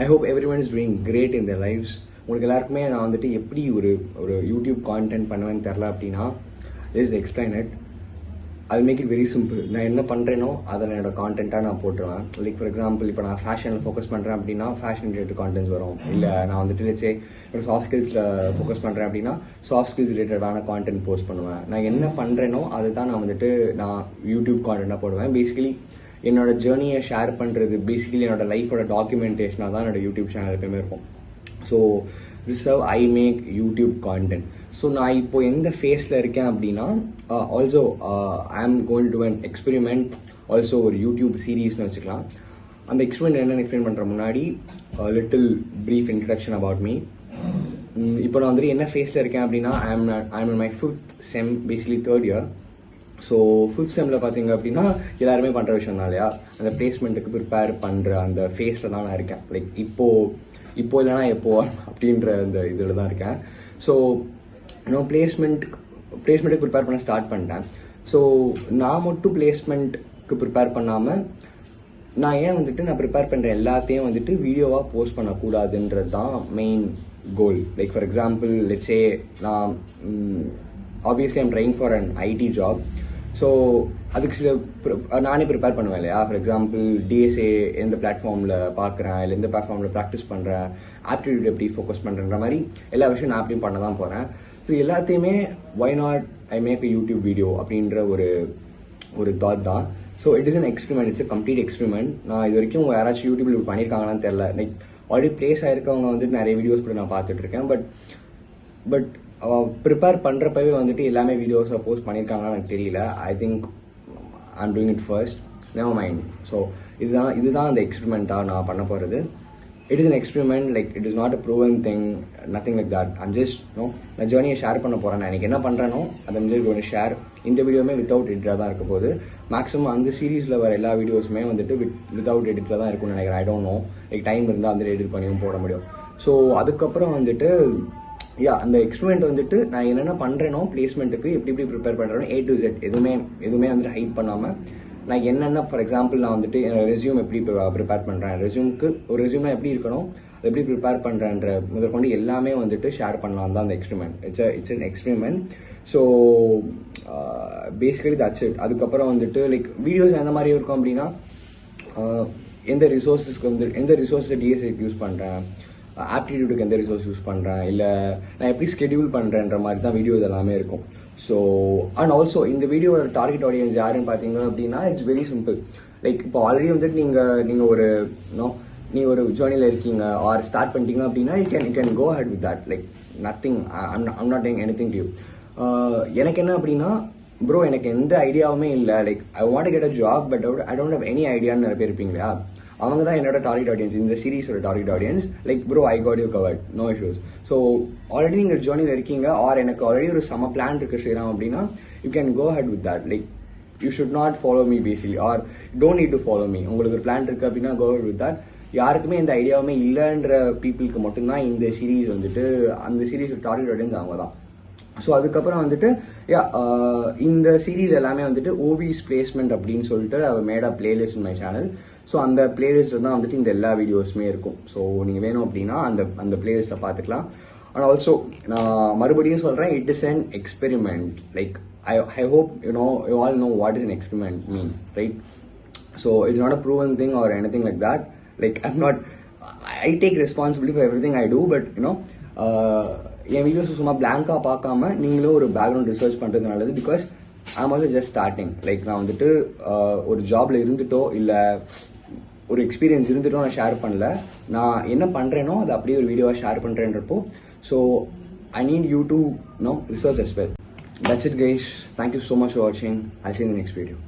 I hope everyone is doing great in their lives. உங்களுக்கு எல்லாருக்குமே நான் வந்துட்டு எப்படி ஒரு யூடியூப் கான்டென்ட் பண்ணுவேன்னு தெரில அப்படின்னா இஸ் எக்ஸ்பிளைன் இட். அது மேக் இட் வெரி சிம்பிள். நான் என்ன பண்ணுறேனோ அதில் என்னோட கான்டென்ட்டாக நான் போட்டுருவேன். லைக் ஃபார் எக்ஸாம்பிள் இப்போ நான் ஃபேஷனில் ஃபோக்கஸ் பண்ணுறேன் அப்படின்னா ஃபேஷன் ரிலேட்டட் கான்டென்ட்ஸ் வரும். இல்லை நான் வந்துட்டு லெட்ஸே ஒரு சாஃப்ட் ஸ்கில்ஸில் ஃபோக்கஸ் பண்ணுறேன் அப்படின்னா சாஃப்ட் ஸ்கில்ஸ் ரிலேட்டடான கான்டென்ட் போஸ்ட் பண்ணுவேன். நான் என்ன பண்ணுறேனோ அதை தான் நான் வந்துட்டு நான் யூடியூப் கான்டென்ட்டாக போடுவேன். பேசிக்கலி என்னோட ஜேர்னியை ஷேர் பண்ணுறது, பேசிக்கலி என்னோட லைஃபோட டாக்குமெண்டேஷனாக தான் என்னோட யூடியூப் சேனல் எப்பயுமே இருக்கும். So this how I make YouTube content. So நான் இப்போ எந்த ஃபேஸில் இருக்கேன் அப்படின்னா also I am going to an experiment, also ஒரு யூடியூப் சீரீஸ்னு வச்சுக்கலாம். அந்த எக்ஸ்பெரிமெண்ட் என்னென்னு எக்ஸ்பிளைன் பண்ணுற முன்னாடி little brief introduction about me. இப்போ நான் வந்துட்டு என்ன ஃபேஸில் இருக்கேன் அப்படின்னா I am my 5th sem, basically 3rd year. So 5th செம்மில் பார்த்தீங்க அப்படின்னா எல்லாருமே பண்ணுற விஷயம் தான் இல்லையா, அந்த பிளேஸ்மெண்ட்டுக்கு ப்ரிப்பேர் பண்ணுற அந்த ஃபேஸில் தான் நான் இருக்கேன். லைக் இப்போ இல்லைனா எப்போ அப்படின்ற அந்த இதில் தான் இருக்கேன். ஸோ இன்னும் பிளேஸ்மெண்ட்டுக்கு ப்ரிப்பேர் பண்ண ஸ்டார்ட் பண்ணிட்டேன். ஸோ நான் மட்டும் பிளேஸ்மெண்ட்டுக்கு ப்ரிப்பேர் பண்ணாமல் நான் ஏன் வந்துட்டு நான் ப்ரிப்பேர் பண்ணுற எல்லாத்தையும் வந்துட்டு வீடியோவாக போஸ்ட் பண்ணக்கூடாதுன்றது தான் main goal. Like for example let's say நான் obviously I'm trying for an IT job. So அதுக்கு சில நானே ப்ரிப்பேர் பண்ணுவேன் இல்லையா. ஃபார் எக்ஸாம்பிள் டிஎஸ்ஏ எந்த பிளாட்ஃபார்மில் பார்க்குறேன், இல்லை எந்த பிளாட்ஃபார்மில் ப்ராக்டிஸ் பண்ணுறேன், ஆப்டிடியூட் எப்படி ஃபோக்கஸ் பண்ணுறன்ற மாதிரி எல்லா விஷயம் நான் அப்படியும் பண்ண தான் போகிறேன். ஸோ எல்லாத்தையுமே why not I make a YouTube video அப்படின்ற ஒரு தாட் தான். So it is an experiment, it's a complete experiment. நான் இது வரைக்கும் யாராச்சும் யூடியூப்ல பண்ணியிருக்காங்களான்னு தெரில. லைக் ஆல்ரெடி பிளேஸ் ஆயிருக்கவங்க வந்துட்டு நிறைய வீடியோஸ் கூட நான் பார்த்துட்ருக்கேன். பட் ப்ரிப்பேர் பண்ணுறப்பவே வந்துட்டு எல்லாமே வீடியோஸை போஸ்ட் பண்ணியிருக்காங்கன்னு எனக்கு தெரியல. I think I am doing it first, never mind. So இதுதான் அந்த எக்ஸ்பெரிமெண்ட்டாக நான் பண்ண போகிறது. It is an experiment, like it is not a proven thing, nothing like that. I'm just நான் ஜேர்னியை ஷேர் பண்ண போகிறேன். நான் எனக்கு என்ன பண்ணுறேனோ அதை வந்து ஒன்று ஷேர். இந்த வீடியோவுமே வித்தவுட் எடிட்டாக தான் இருக்க போகுது. மேக்ஸிமம் அந்த சீரீஸில் வர எல்லா வீடியோஸுமே வந்துட்டு வித்தவுட் எடிட்டில் தான் இருக்கும்னு நினைக்கிறேன். I don't know, like time இருந்தால் அந்த எடிட் பண்ணியும் போட முடியும். ஸோ அதுக்கப்புறம் வந்துட்டு அந்த எக்ஸ்பெரிமெண்ட் வந்துட்டு நான் என்னென்ன பண்ணுறேனோ பிளேஸ்மெண்ட்டுக்கு எப்படி ப்ரிப்பேர் பண்ணுறேனோ A to Z எதுவுமே வந்துட்டு ஹைட் பண்ணாமல் நான் என்னென்ன, ஃபார் எக்ஸாம்பிள் நான் வந்துட்டு என்னோட ரெஸ்யூம் எப்படி ப்ரிப்பேர் பண்ணுறேன், ஒரு ரெஸ்யூம்னா எப்படி இருக்கணும், அது எப்படி ப்ரிப்பேர் பண்ணுறேன்ற முதற்கொண்டு எல்லாமே வந்துட்டு ஷேர் பண்ணலாம் தான் அந்த experiment. It's an experiment. So basically that's it. அதுக்கப்புறம் வந்துட்டு லைக் வீடியோஸ் எந்த மாதிரி இருக்கும் அப்படின்னா எந்த ரிசோர்ஸை டிஎஸ்ஐக்கு யூஸ் பண்ணுறேன், ஆப்டிடியூடுக்கு எந்த ரிசோர்ஸ் யூஸ் பண்ணுறேன், இல்லை நான் எப்படி ஸ்கெடியூல் பண்ணுறேன்ற மாதிரி தான் வீடியோஸ் எல்லாமே இருக்கும். ஸோ அண்ட் ஆல்சோ இந்த வீடியோட டார்கெட் ஆடியன்ஸ் யாருன்னு பார்த்தீங்க அப்படின்னா இட்ஸ் வெரி சிம்பிள். லைக் இப்போ ஆல்ரெடி வந்துட்டு நீங்கள் ஒரு ஜேர்னியில் இருக்கீங்க ஆர் ஸ்டார்ட் பண்ணிட்டீங்க அப்படின்னா you can go ahead with that. Like nothing, I'm not டேயிங் எனிதிங் டு யூ. எனக்கு என்ன அப்படின்னா ப்ரோ எனக்கு எந்த ஐடியாவுமே இல்லை. Like I want to get a job but I don't have any ஐடியான்னு நிறைய பேர் இருப்பீங்க இல்லையா. அவங்க தான் என்னோட டார்கெட் ஆடியன்ஸ், இந்த சீரீஸோட target audience. Like bro I got you covered, no issues. So already நீங்கள் ஜேர்னியில் இருக்கீங்க ஆர் எனக்கு ஆல்ரெடி ஒரு செம பிளான் இருக்கு ஸ்ரீராம் அப்படின்னா you can go ahead with that. Like you should not follow me basically or don't need to follow me. உங்களுக்கு ஒரு பிளான் இருக்கு அப்படின்னா கோ ஹெட் வித் தட். யாருக்குமே இந்த ஐடியாவுமே இல்லைன்ற பீப்புளுக்கு மட்டும்தான் இந்த சீரீஸ் வந்துட்டு, அந்த சீரீஸோட டார்கெட் ஆடியன்ஸ் அவங்க தான். ஸோ அதுக்கப்புறம் வந்துட்டு இந்த சீரீஸ் எல்லாமே வந்துட்டு ஓவிஸ் பிளேஸ்மெண்ட் அப்படின்னு சொல்லிட்டு அவர் made a playlist in my channel. So அந்த பிளேலிஸ்ட்டில் தான் வந்துட்டு இந்த எல்லா வீடியோஸுமே இருக்கும். ஸோ நீங்கள் வேணும் அப்படின்னா அந்த பிளேலிஸ்ட்டில் பார்த்துக்கலாம். அண்ட் ஆல்சோ நான் மறுபடியும் சொல்கிறேன், it is an experiment. Like I hope you all know what is an experiment mean, right? So it's not a proven thing or anything like that. Like I take responsibility for everything I do. But என் videos சும்மா பிளாங்காக பார்க்காம நீங்களும் ஒரு background research பண்ணுறது நல்லது. Because I ஆம் also just starting. Like நான் வந்துட்டு ஒரு ஜாப்ல இருந்துட்டோ இல்லை ஒரு எக்ஸ்பீரியன்ஸ் இருந்துட்டோ நான் ஷேர் பண்ணல. நான் என்ன பண்ணுறேனோ அதை அப்படியே ஒரு வீடியோவாக ஷேர் பண்ணுறேன்றப்போ so I need you to research as well. That's it guys. Thank you so much for watching. I'll see you in the next video.